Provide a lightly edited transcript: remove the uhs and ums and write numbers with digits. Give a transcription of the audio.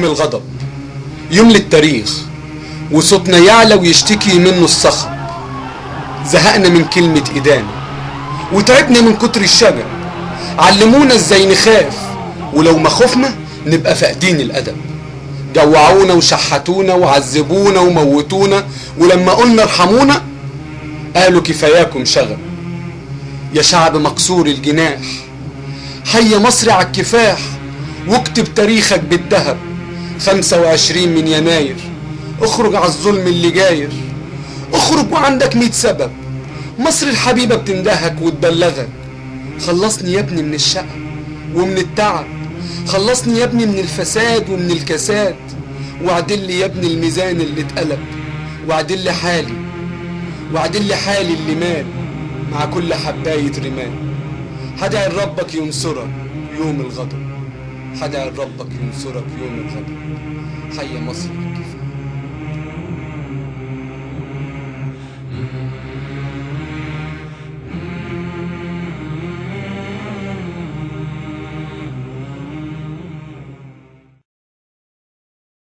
يوم الغضب، يوم للتاريخ، وصوتنا يعلى ويشتكي منه الصخب. زهقنا من كلمة إدانة وتعبنا من كتر الشجن. علمونا ازاي نخاف، ولو ما خفنا نبقى فاقدين الأدب. جوعونا وشحتونا وعذبونا وموتونا، ولما قلنا ارحمونا قالوا كفاياكم شغب. يا شعب مكسور الجناح، حي مصر على الكفاح، واكتب تاريخك بالذهب. 25 من يناير، اخرج على الظلم اللي جاير. اخرج وعندك 100 سبب، مصر الحبيبة بتندهك وتبلغك. خلصني يا ابني من الشقة ومن التعب، خلصني يا ابني من الفساد ومن الكساد، واعدل لي يا ابني الميزان اللي اتقلب، واعدل لي حالي، واعدل لي حالي اللي مال مع كل حباية رمال. هدعي ربك ينصرك يوم الغضب، هدعي ربك ينصرك يوم الغضب. حي مصر الكفاح.